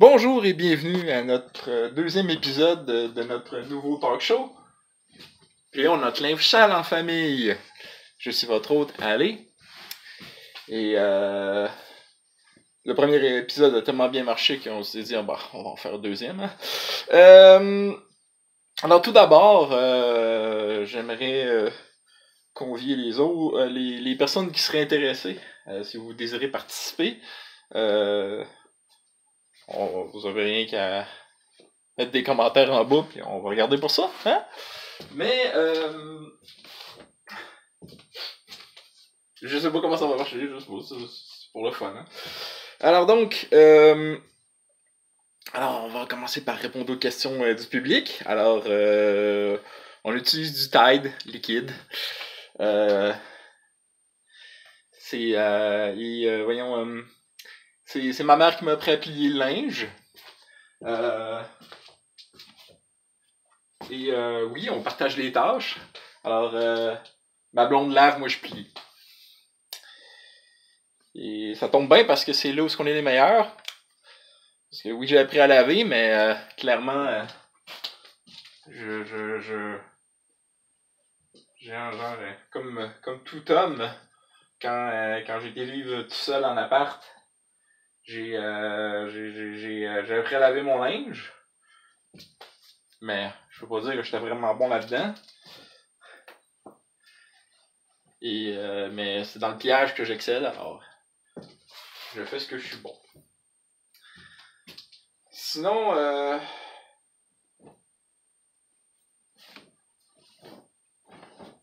Bonjour et bienvenue à notre deuxième épisode de notre nouveau talk show. Puis on a notre linge sale en famille. Je suis votre hôte, Ali. Et le premier épisode a tellement bien marché qu'on s'est dit, bah, on va en faire un deuxième. Hein. Alors tout d'abord, j'aimerais convier les personnes qui seraient intéressées, si vous désirez participer. Vous avez rien qu'à mettre des commentaires en bas, puis on va regarder pour ça, hein? Mais, je sais pas comment ça va marcher, juste pour le fun, hein? Alors donc, on va commencer par répondre aux questions du public. Alors, on utilise du Tide liquide. C'est ma mère qui m'a appris à plier le linge. Oui, on partage les tâches. Alors, ma blonde lave, moi je plie. Et ça tombe bien parce que c'est là où on est les meilleurs. Parce que oui, j'ai appris à laver, mais clairement, j'ai un genre, comme tout homme, quand j'ai été vivre tout seul en appart, j'ai appris à laver mon linge. Mais je peux pas dire que j'étais vraiment bon là-dedans. Mais c'est dans le pliage que j'excelle, alors je fais ce que je suis bon. Sinon,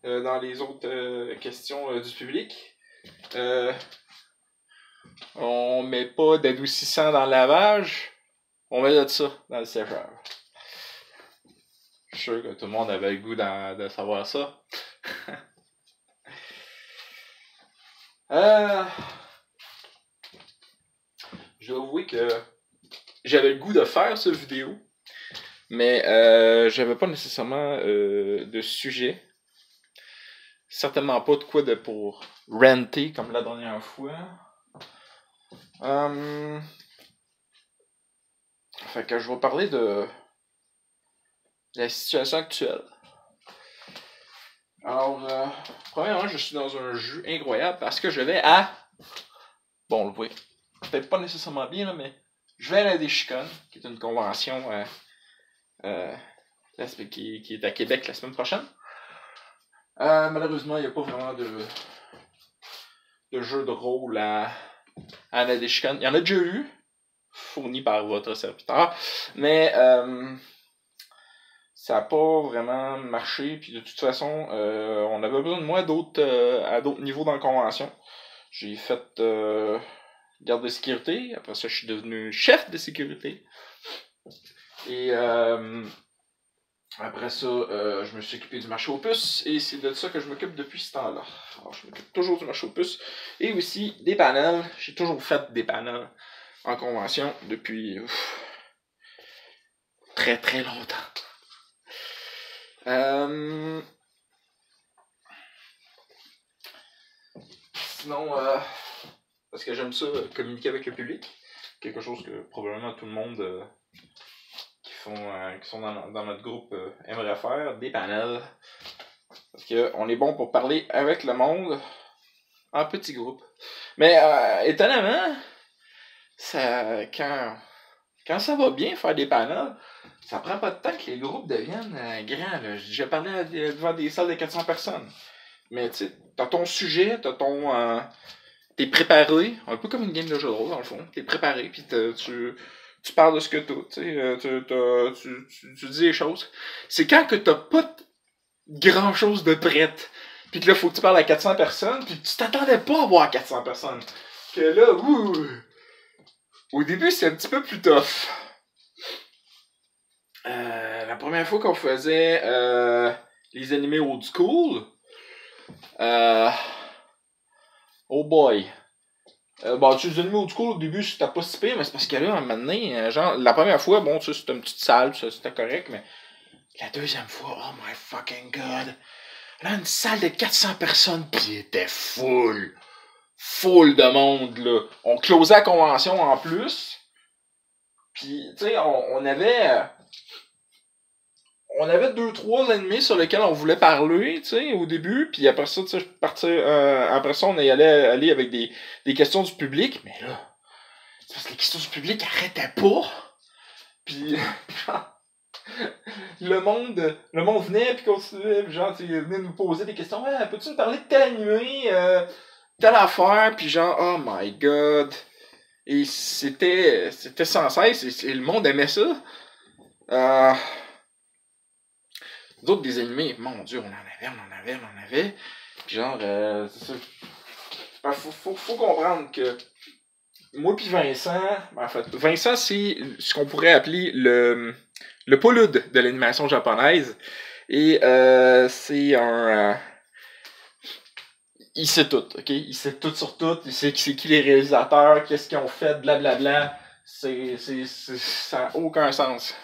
dans les autres questions du public, on met pas d'adoucissant dans le lavage, on met de ça dans le sécheur. Je suis sûr que tout le monde avait le goût de savoir ça. Je dois avouer que j'avais le goût de faire cette vidéo, mais j'avais pas nécessairement de sujet. Certainement pas de quoi pour ranter comme la dernière fois. Fait que je vais parler de la situation actuelle. Alors, premièrement, je suis dans un jeu incroyable parce que je vais à... Bon, vous voyez, peut-être pas nécessairement bien, là, mais je vais à la Déchicone, qui est une convention qui est à Québec la semaine prochaine. Malheureusement, il n'y a pas vraiment de jeu de rôle à la Déchicone. Il y en a déjà eu, fourni par votre serviteur, mais ça n'a pas vraiment marché. Puis de toute façon, on avait besoin de moi à d'autres niveaux dans la convention. J'ai fait garde de sécurité. Après ça, je suis devenu chef de sécurité. Et après ça, je me suis occupé du marché aux puces. Et c'est de ça que je m'occupe depuis ce temps-là. Alors, je m'occupe toujours du marché aux puces. Et aussi des panels. J'ai toujours fait des panels en convention depuis très très longtemps. Sinon, parce que j'aime ça, communiquer avec le public. Quelque chose que probablement tout le monde qui sont dans notre groupe aimerait faire, des panels. Parce qu'on est bon pour parler avec le monde en petits groupes. Mais étonnamment, quand ça va bien faire des panels, ça prend pas de temps que les groupes deviennent grands. Là. J'ai parlé devant des salles de 400 personnes. Mais tu sais, t'as ton sujet, t'es préparé, un peu comme une game de jeu de rôle dans le fond. T'es préparé, puis tu parles de ce que t'as. Tu dis les choses. C'est quand que t'as pas grand chose de prête. Puis que là, faut que tu parles à 400 personnes, puis tu t'attendais pas à voir 400 personnes. Que là, au début, c'est un petit peu plus tough. La première fois qu'on faisait les animés old school, oh boy. Tu les animés old school au début, c'était pas si pire, mais c'est parce que là, un moment donné, genre, la première fois, bon, tu sais, c'était une petite salle, ça, c'était correct, mais la deuxième fois, oh my fucking god. Là, une salle de 400 personnes, pis il était full. Full de monde, là. On closait la convention en plus. Puis, tu sais, on avait 2-3 animés sur lesquels on voulait parler, tu sais, au début, puis après ça, tu sais, après ça, on y allait aller avec des questions du public, mais là, c'est parce que les questions du public arrêtaient pas, puis le monde venait, puis continuait, puis genre, tu sais, venait nous poser des questions, ouais, peux-tu nous parler de tel animé, telle affaire, puis genre, oh my god, et c'était sans cesse, et le monde aimait ça. D'autres des animés, mon dieu, on en avait. Puis genre, c'est ça. Ben, faut comprendre que moi puis Vincent, en fait, Vincent c'est ce qu'on pourrait appeler le Paulude de l'animation japonaise. Et c'est un... il sait tout, ok? Il sait tout sur tout, il sait c'est qui les réalisateurs, qu'est-ce qu'ils ont fait, blablabla. Ça n'a aucun sens.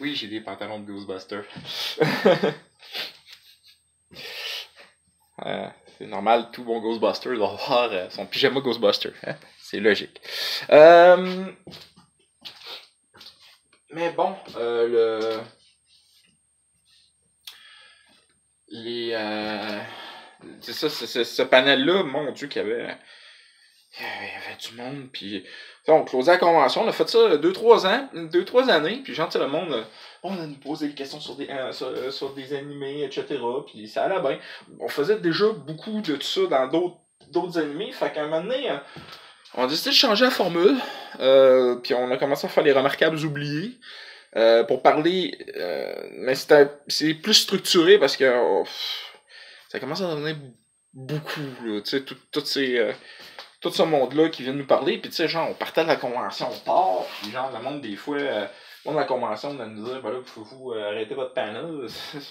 Oui, j'ai des pantalons de Ghostbusters. C'est normal, tout bon Ghostbuster doit avoir son pyjama Ghostbuster. Hein? C'est logique. Mais bon, c'est ça, ce panel-là, mon Dieu, qu'il y avait du monde, puis on closait la convention, on a fait ça 2-3 années, puis genre, le monde, on a nous posé des questions sur des animés, etc., puis ça allait bien. On faisait déjà beaucoup de ça dans d'autres animés, fait qu'à un moment donné, on a décidé de changer la formule, puis on a commencé à faire les remarquables oubliés, pour parler, mais c'est plus structuré parce que ça commence à devenir beaucoup, là, tu sais, tout ce monde-là qui vient nous parler, puis tu sais, genre, on partait de la convention, on part, puis genre, le monde, des fois, le monde de la convention, on nous dire, ben là, vous arrêter votre panel, vous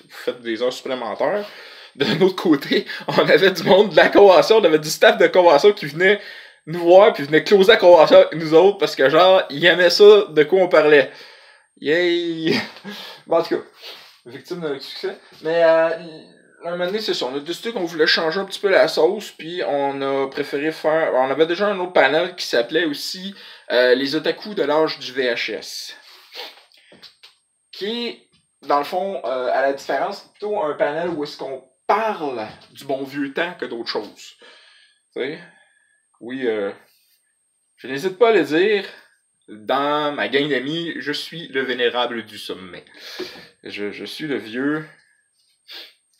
faites des heures supplémentaires. De l'autre côté, on avait du monde de la convention, on avait du staff de convention qui venait nous voir, puis venait closer la convention avec nous autres, parce que genre, ils aimaient ça de quoi on parlait. Yay! Bon, en tout cas, victime de notre succès. Mais, un moment donné, c'est ça. On a décidé qu'on voulait changer un petit peu la sauce, puis on a préféré faire... On avait déjà un autre panel qui s'appelait aussi les otaku de l'âge du VHS. Qui est, dans le fond, à la différence, plutôt un panel où est-ce qu'on parle du bon vieux temps que d'autres choses. Tu sais? Oui, je n'hésite pas à le dire. Dans ma gang d'amis, je suis le vénérable du sommet. Je suis le vieux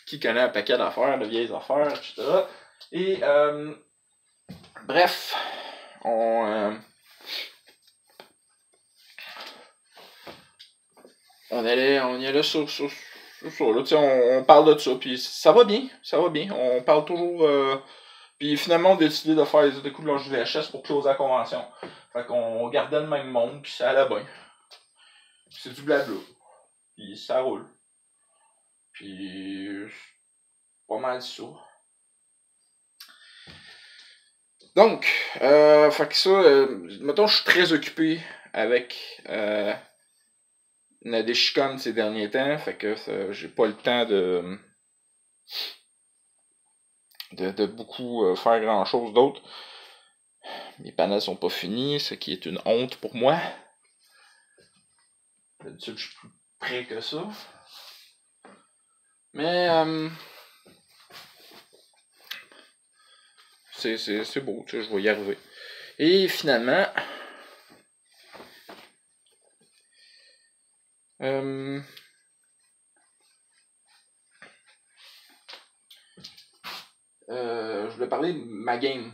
qui connaît un paquet d'affaires, de vieilles affaires, etc. Et, bref, on y allait sur ça, là, tu sais, on parle de ça, puis ça va bien, on parle toujours, puis finalement on a décidé de faire les coups de l'âge du VHS pour closer la convention. Fait qu'on gardait le même monde, puis ça allait bien. Puis c'est du blabla, puis ça roule. Puis pas mal ça. Donc, fait que ça, mettons, je suis très occupé avec Nadeshikon ces derniers temps, fait que j'ai pas le temps de beaucoup faire grand chose d'autre. Mes panels sont pas finis, ce qui est une honte pour moi. D'habitude, je suis plus près que ça. Mais c'est beau, tu sais, je vais y arriver. Et finalement, je voulais parler de ma game,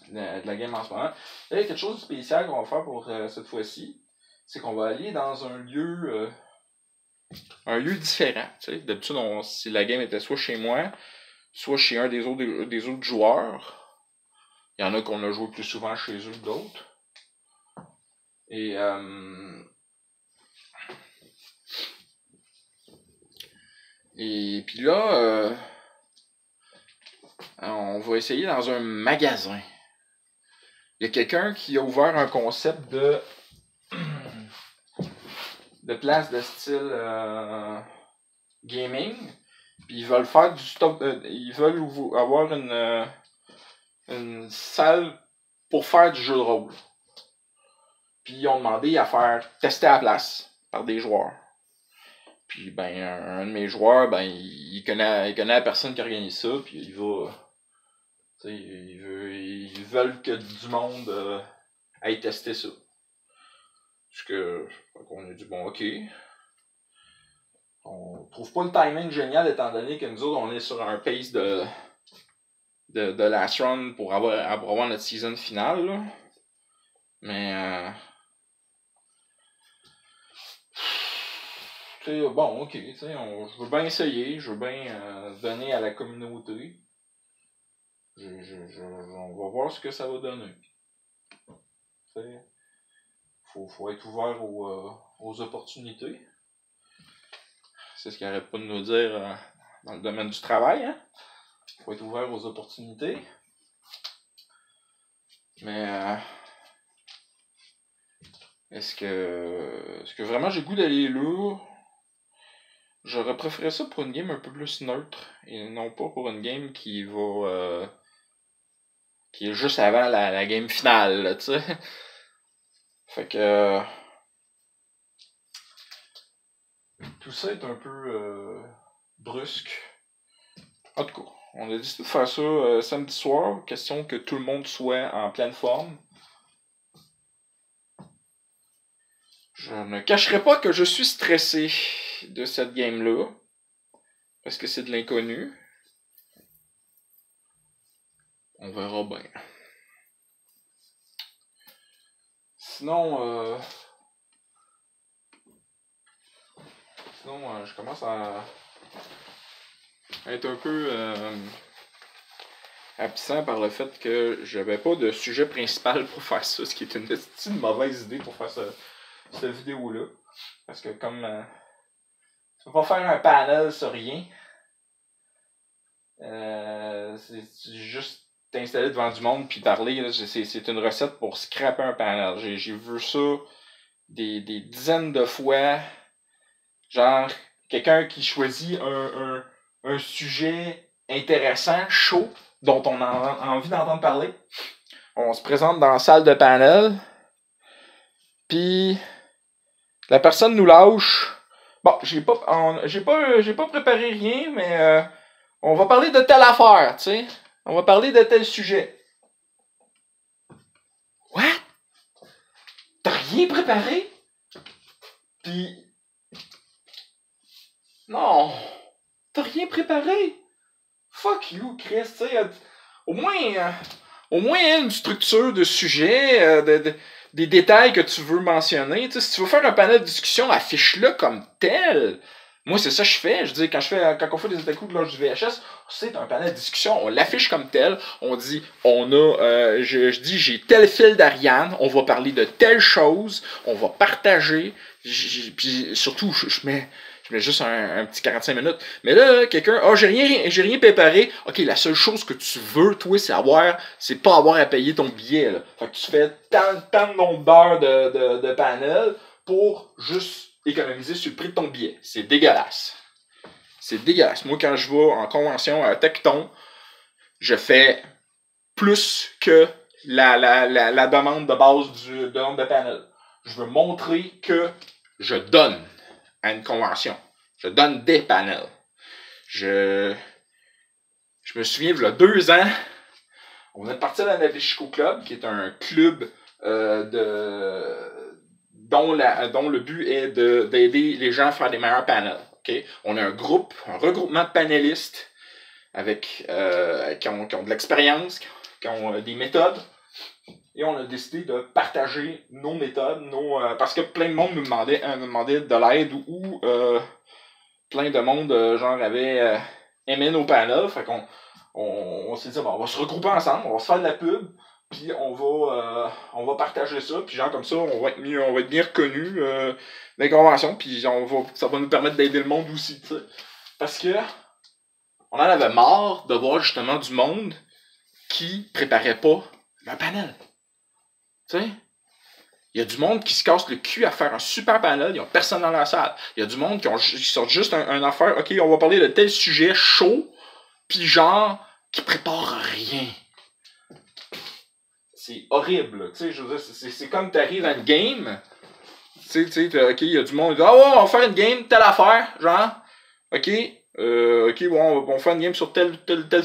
de la game en ce moment. Il y a quelque chose de spécial qu'on va faire pour cette fois-ci, c'est qu'on va aller dans un lieu différent. Tu sais. D'habitude, si la game était soit chez moi, soit chez un des autres joueurs. Il y en a qu'on a joué plus souvent chez eux que d'autres. Et puis là, on va essayer dans un magasin. Il y a quelqu'un qui a ouvert un concept de place de style gaming. Puis ils veulent faire du stock. Ils veulent avoir une salle pour faire du jeu de rôle. Puis ils ont demandé à faire tester à la place par des joueurs. Puis ben un de mes joueurs, ben il connaît la personne qui organise ça, puis il va. Tu sais, ils veulent que du monde aille tester ça. Parce que on a dit bon ok. On trouve pas le timing génial étant donné que nous autres on est sur un pace de last run pour avoir notre season finale. Là. Mais bon, ok, je veux bien essayer, je veux bien donner à la communauté. On va voir ce que ça va donner. Faut être ouvert aux opportunités. C'est ce qu'ils n'arrêtent pas de nous dire dans le domaine du travail. Hein? Faut être ouvert aux opportunités. Mais est-ce que vraiment j'ai le goût d'aller là? J'aurais préféré ça pour une game un peu plus neutre et non pas pour une game qui va qui est juste avant la game finale, tu sais. Fait que tout ça est un peu brusque. En tout cas, on a décidé de faire ça samedi soir, question que tout le monde soit en pleine forme. Je ne cacherai pas que je suis stressé de cette game-là, parce que c'est de l'inconnu. On verra bien. Sinon, je commence à être un peu absent par le fait que j'avais pas de sujet principal pour faire ça, ce qui est une mauvaise idée pour faire cette vidéo-là. Parce que comme tu peux pas faire un panel sur rien, c'est juste t'installer devant du monde puis parler, là, c'est une recette pour scraper un panel. J'ai vu ça des dizaines de fois. Genre, quelqu'un qui choisit un sujet intéressant, chaud, dont on a envie d'entendre parler. On se présente dans la salle de panel. Puis la personne nous lâche. Bon, j'ai pas préparé rien, mais on va parler de telle affaire, tu sais. On va parler de tel sujet. What? T'as rien préparé? Puis non, t'as rien préparé. Fuck you, Chris, tu sais. Au moins une structure de sujet, des détails que tu veux mentionner. T'sais, si tu veux faire un panel de discussion, affiche-le comme tel. Moi, c'est ça que je fais. Je dis, quand on fait des états-coups de l'âge du VHS, c'est un panel de discussion, on l'affiche comme tel. On dit, je dis, j'ai tel fil d'Ariane, on va parler de telle chose, on va partager. Puis surtout, je mets juste un petit 45 minutes. Mais là, quelqu'un, j'ai rien préparé. Ok, la seule chose que tu veux, toi, c'est pas avoir à payer ton billet, là. Fait que tu fais tant de nombre d'heures de panel pour juste économiser sur le prix de ton billet. C'est dégueulasse. C'est dégueulasse. Moi, quand je vais en convention à Tecton, je fais plus que la demande de base de nombre de panel. Je veux montrer que je donne à une convention. Je donne des panels. Je me souviens, il y a 2 ans, on est parti à la Navichico Club, qui est un club dont le but est d'aider les gens à faire des meilleurs panels. Okay? On a un regroupement de panélistes qui ont de l'expérience, qui ont des méthodes. Et on a décidé de partager nos méthodes, parce que plein de monde nous demandait de l'aide ou plein de monde avait aimé nos panels. Fait qu'on on s'est dit, bon, on va se regrouper ensemble, on va se faire de la pub, puis on va partager ça, puis genre comme ça, on va être bien reconnus dans les conventions, puis ça va nous permettre d'aider le monde aussi, tu sais. Parce que on en avait marre de voir justement du monde qui préparait pas un panel. Tu sais, il y a du monde qui se casse le cul à faire un super panel, ils n'ont personne dans la salle. Il y a du monde qui sortent juste un affaire, ok, on va parler de tel sujet chaud, puis genre, qui prépare rien. c'est horrible. Tu sais, je veux dire, c'est comme t'arrives à une game. Tu sais, ok, il y a du monde qui dit, ah ouais, on va faire une game, telle affaire, genre. Ok, ok, bon, on va faire une game sur tel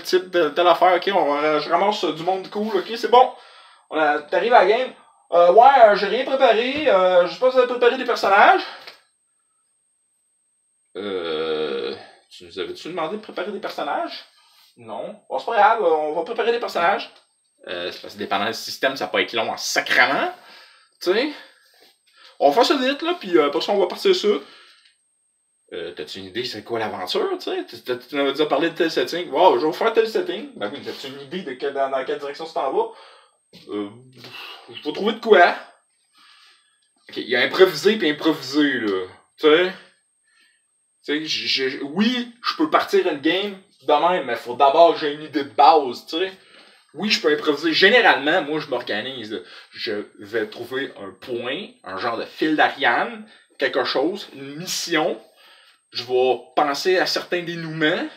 type, telle affaire, ok, je ramasse du monde cool, ok, c'est bon. T'arrives à la game, ouais, j'ai rien préparé, je sais pas si vous avez préparé des personnages. Tu nous avais-tu demandé de préparer des personnages? Non. Bon, c'est pas grave, on va préparer des personnages. C'est parce que dépendant du système, ça peut être long en sacrament. Tu sais. On va faire ça vite, là, puis après ça, on va partir ça. T'as-tu une idée c'est quoi l'aventure, tu sais? Tu m'avais déjà parlé de tel setting. Wow, je vais faire tel setting. Ben oui, t'as-tu une idée de dans quelle direction tu t'en vas? Je vais trouver de quoi. Ok, il y a improvisé puis improvisé, là. Tu sais? Tu sais, oui, je peux partir une game de même, mais il faut d'abord que j'ai une idée de base, tu sais. Oui, je peux improviser. Généralement, moi, je m'organise. Là. Je vais trouver un point, un genre de fil d'Ariane, quelque chose, une mission. Je vais penser à certains dénouements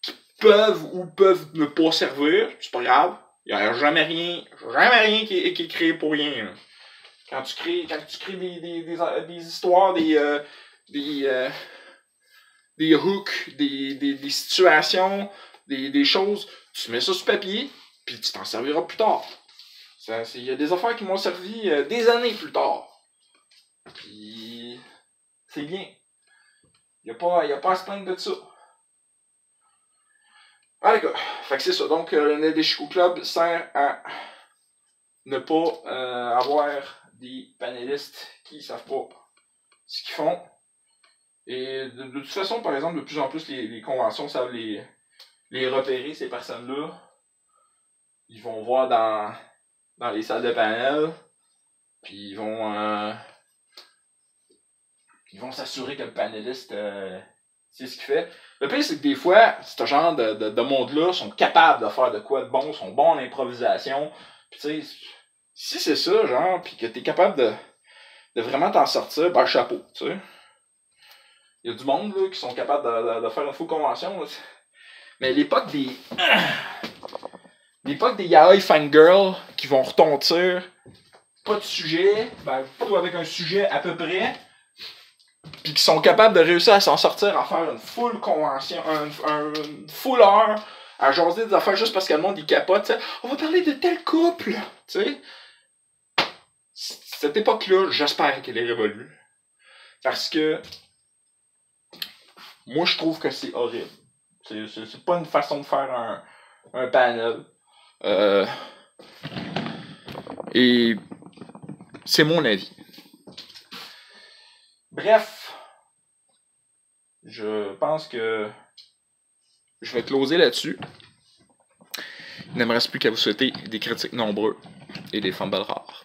qui peuvent ou peuvent ne pas servir. C'est pas grave. Il n'y a jamais rien qui est créé pour rien. Là. Quand tu crées des histoires, des hooks, des situations, des choses, tu mets ça sur papier, puis tu t'en serviras plus tard. Il y a des affaires qui m'ont servi des années plus tard. Puis c'est bien. Il n'y a pas à se plaindre de ça. Ah les gars, fait que c'est ça. Donc le Nadeshiko Club sert à ne pas avoir des panélistes qui savent pas ce qu'ils font. Et de toute façon, par exemple, de plus en plus, les conventions savent les repérer, ces personnes-là. Ils vont voir dans les salles de panel, puis ils vont s'assurer que le panéliste sait ce qu'il fait. Le pire, c'est que des fois, ce genre de monde-là sont capables de faire de quoi de bon, sont bons en improvisation. Puis tu sais, si c'est ça, genre, puis que t'es capable de vraiment t'en sortir, ben chapeau, tu sais. Il y a du monde là, qui sont capables de faire une full convention. Là. Mais l'époque des yaoi fangirls qui vont retentir, pas de sujet, ben plutôt avec un sujet à peu près, puis qui sont capables de réussir à s'en sortir, à faire une full convention, une full heure, à jaser des affaires juste parce que le monde y capote, t'sais. On va parler de tel couple, tu sais. Cette époque-là, j'espère qu'elle est révolue. Parce que moi, je trouve que c'est horrible. C'est pas une façon de faire un panel. Et c'est mon avis. Bref, je pense que je vais closer là-dessus. Il ne me reste plus qu'à vous souhaiter des critiques nombreux et des fumbles rares.